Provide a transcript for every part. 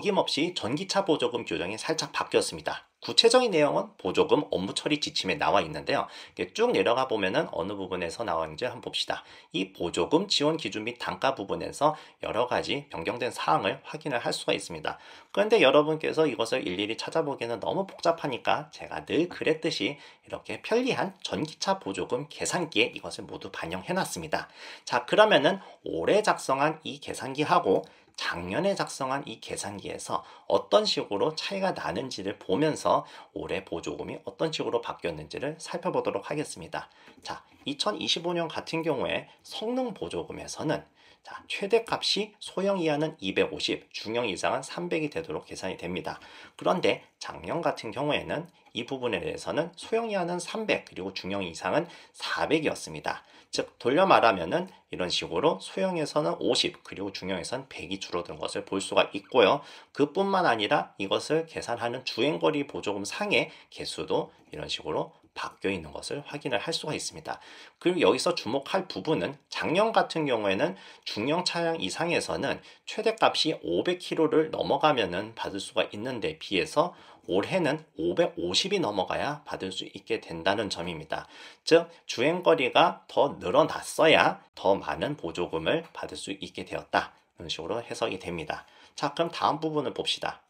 어김없이 전기차 보조금 규정이 살짝 바뀌었습니다. 구체적인 내용은 보조금 업무 처리 지침에 나와 있는데요. 이렇게 쭉 내려가 보면은 어느 부분에서 나왔는지 한번 봅시다. 이 보조금 지원 기준 및 단가 부분에서 여러 가지 변경된 사항을 확인을 할 수가 있습니다. 그런데 여러분께서 이것을 일일이 찾아보기에는 너무 복잡하니까 제가 늘 그랬듯이 이렇게 편리한 전기차 보조금 계산기에 이것을 모두 반영해 놨습니다. 자, 그러면은 올해 작성한 이 계산기하고 작년에 작성한 이 계산기에서 어떤 식으로 차이가 나는지를 보면서 올해 보조금이 어떤 식으로 바뀌었는지를 살펴보도록 하겠습니다. 자, 2025년 같은 경우에 성능 보조금에서는 자, 최대값이 소형 이하는 250, 중형 이상은 300이 되도록 계산이 됩니다. 그런데 작년 같은 경우에는 이 부분에 대해서는 소형 이하는 300, 그리고 중형 이상은 400이었습니다. 즉 돌려 말하면은 이런 식으로 소형에서는 50, 그리고 중형에서는 100이 줄어든 것을 볼 수가 있고요. 그뿐만 아니라 이것을 계산하는 주행거리 보조금 상의 개수도 이런 식으로 바뀌어 있는 것을 확인을 할 수가 있습니다. 그리고 여기서 주목할 부분은 작년 같은 경우에는 중형 차량 이상에서는 최대값이 500km를 넘어가면은 받을 수가 있는데 비해서 올해는 550이 넘어가야 받을 수 있게 된다는 점입니다. 즉 주행거리가 더 늘어났어야 더 많은 보조금을 받을 수 있게 되었다. 이런 식으로 해석이 됩니다. 자, 그럼 다음 부분을 봅시다.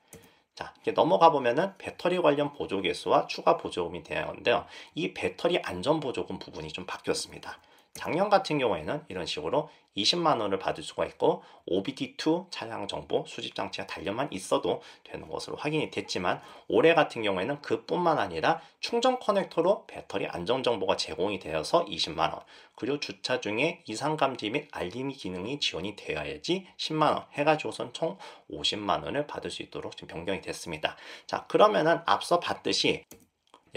자, 이렇게 넘어가 보면은 배터리 관련 보조 개수와 추가 보조금이 되는데요. 이 배터리 안전 보조금 부분이 좀 바뀌었습니다. 작년 같은 경우에는 이런 식으로 20만 원을 받을 수가 있고 OBD2 차량 정보 수집 장치가 달려만 있어도 되는 것으로 확인이 됐지만 올해 같은 경우에는 그뿐만 아니라 충전 커넥터로 배터리 안전 정보가 제공이 되어서 20만 원, 그리고 주차 중에 이상 감지 및 알림이 기능이 지원이 되어야지 10만 원 해가지고선 총 50만 원을 받을 수 있도록 지금 변경이 됐습니다. 자, 그러면은 앞서 봤듯이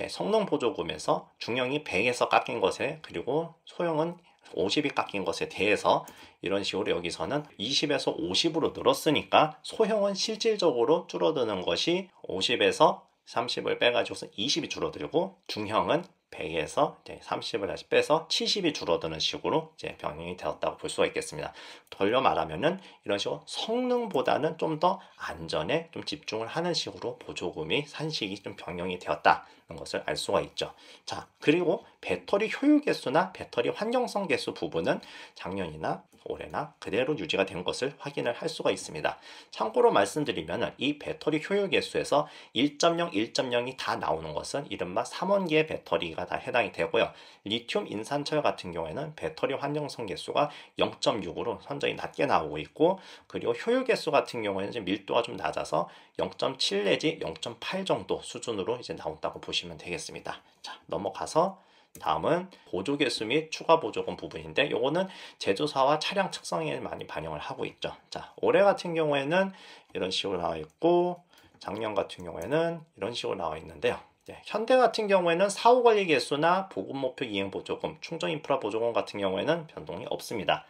성능 보조금에서 중형이 100에서 깎인 것에, 그리고 소형은 50이 깎인 것에 대해서 이런 식으로 여기서는 20에서 50으로 늘었으니까 소형은 실질적으로 줄어드는 것이 50에서 30을 빼가지고서 20이 줄어들고, 중형은 100에서 30을 다시 빼서 70이 줄어드는 식으로 이제 변경이 되었다고 볼 수가 있겠습니다. 돌려 말하면은 이런 식으로 성능보다는 좀 더 안전에 좀 집중을 하는 식으로 보조금이 산식이 좀 변경이 되었다는 것을 알 수가 있죠. 자, 그리고 배터리 효율 개수나 배터리 환경성 개수 부분은 작년이나 올해나 그대로 유지가 된 것을 확인을 할 수가 있습니다. 참고로 말씀드리면 이 배터리 효율 개수에서 1.0, 1.0이 다 나오는 것은 이른바 3원기의 배터리가 다 해당이 되고요. 리튬 인산철 같은 경우에는 배터리 환경성 개수가 0.6으로 선정이 낮게 나오고 있고, 그리고 효율 개수 같은 경우에는 이제 밀도가 좀 낮아서 0.7 내지 0.8 정도 수준으로 이제 나온다고 보시면 되겠습니다. 자, 넘어가서 다음은 보조 개수 및 추가 보조금 부분인데, 요거는 제조사와 차량 특성에 많이 반영을 하고 있죠. 자, 올해 같은 경우에는 이런 식으로 나와 있고, 작년 같은 경우에는 이런 식으로 나와 있는데요. 현대 같은 경우에는 사후 관리 개수나 보급 목표 이행 보조금, 충전 인프라 보조금 같은 경우에는 변동이 없습니다.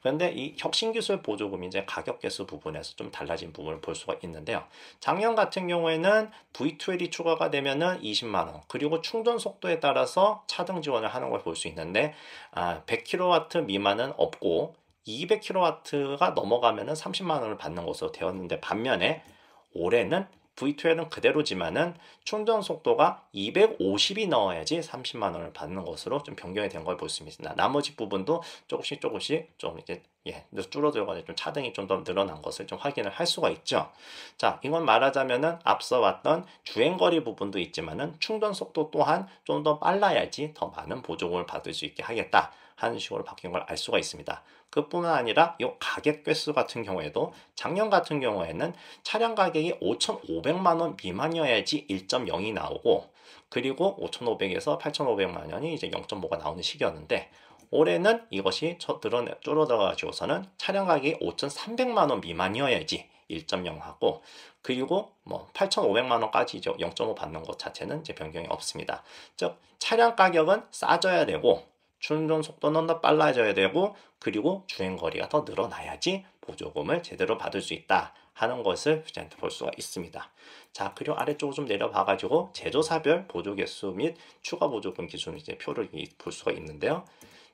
그런데 이 혁신 기술 보조금 이제 가격 개수 부분에서 좀 달라진 부분을 볼 수가 있는데요. 작년 같은 경우에는 V2L이 추가가 되면은 20만 원, 그리고 충전 속도에 따라서 차등 지원을 하는 걸 볼 수 있는데 100kW 미만은 없고 200kW가 넘어가면은 30만 원을 받는 것으로 되었는데, 반면에 올해는 V2L은 그대로지만은 충전 속도가 250이 넣어야지 30만 원을 받는 것으로 좀 변경이 된 걸 볼 수 있습니다. 나머지 부분도 조금씩 좀 이제 줄어들거나 좀 차등이 좀 더 늘어난 것을 좀 확인을 할 수가 있죠. 자, 이건 말하자면은 앞서 왔던 주행거리 부분도 있지만은 충전 속도 또한 좀 더 빨라야지 더 많은 보조금을 받을 수 있게 하겠다 하는 식으로 바뀐 걸 알 수가 있습니다. 그뿐만 아니라 이 가격 개수 같은 경우에도 작년 같은 경우에는 차량 가격이 5,500만 원 미만이어야지 1.0이 나오고, 그리고 5,500에서 8,500만 원이 이제 0.5가 나오는 시기였는데, 올해는 이것이 줄어들어가지고서는 차량 가격이 5,300만 원 미만이어야지 1.0 하고, 그리고 8,500만 원까지 0.5 받는 것 자체는 이제 변경이 없습니다. 즉 차량 가격은 싸져야 되고, 충전 속도는 더 빨라져야 되고, 그리고 주행거리가 더 늘어나야지 보조금을 제대로 받을 수 있다 하는 것을 볼 수가 있습니다. 자, 그리고 아래쪽으로 좀 내려봐가지고 제조사별 보조 개수 및 추가 보조금 기준 이제 표를 볼 수가 있는데요.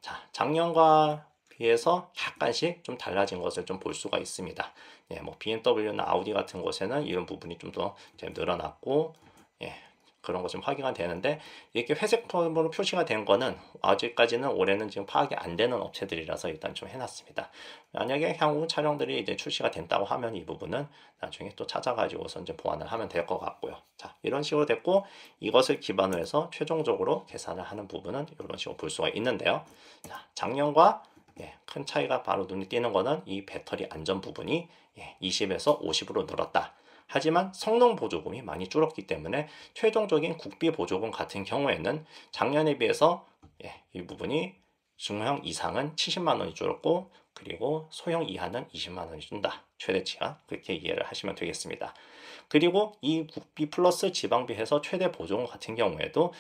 자, 작년과 비해서 약간씩 좀 달라진 것을 좀 볼 수가 있습니다. 예, 뭐 BMW나 아우디 같은 곳에는 이런 부분이 좀 더 늘어났고, 예, 그런 것 좀 확인이 되는데, 이렇게 회색 톤으로 표시가 된 거는 아직까지는 올해는 지금 파악이 안 되는 업체들이라서 일단 좀 해놨습니다. 만약에 향후 차량들이 이제 출시가 된다고 하면 이 부분은 나중에 또 찾아가지고서 이제 보완을 하면 될 것 같고요. 자, 이런 식으로 됐고, 이것을 기반으로 해서 최종적으로 계산을 하는 부분은 이런 식으로 볼 수가 있는데요. 자, 작년과 큰 차이가 바로 눈에 띄는 거는 이 배터리 안전 부분이 20에서 50으로 늘었다. 하지만 성능 보조금이 많이 줄었기 때문에 최종적인 국비 보조금 같은 경우에는 작년에 비해서 이 부분이 중형 이상은 70만 원이 줄었고, 그리고 소형 이하는 20만 원이 준다. 최대치가 그렇게 이해를 하시면 되겠습니다. 그리고 이 국비 플러스 지방비 해서 최대 보조금 같은 경우에도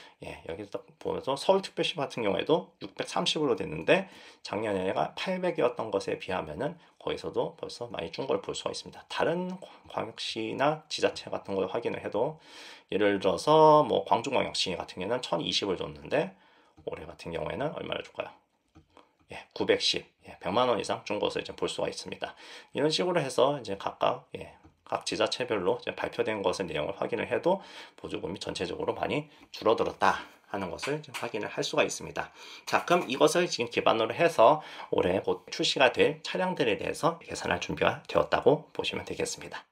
여기서 보면서 서울특별시 같은 경우에도 630으로 됐는데 작년에가 800이었던 것에 비하면은 거기서도 벌써 많이 준 걸 볼 수가 있습니다. 다른 광역시나 지자체 같은 걸 확인을 해도 예를 들어서 뭐 광주광역시 같은 경우에는 1020을 줬는데 올해 같은 경우에는 얼마를 줄까요? 910, 100만 원 이상 준 것을 이제 볼 수가 있습니다. 이런 식으로 해서 이제 각각 각 지자체별로 이제 발표된 것의 내용을 확인을 해도 보조금이 전체적으로 많이 줄어들었다 하는 것을 확인을 할 수가 있습니다. 자, 그럼 이것을 지금 기반으로 해서 올해 곧 출시가 될 차량들에 대해서 계산할 준비가 되었다고 보시면 되겠습니다.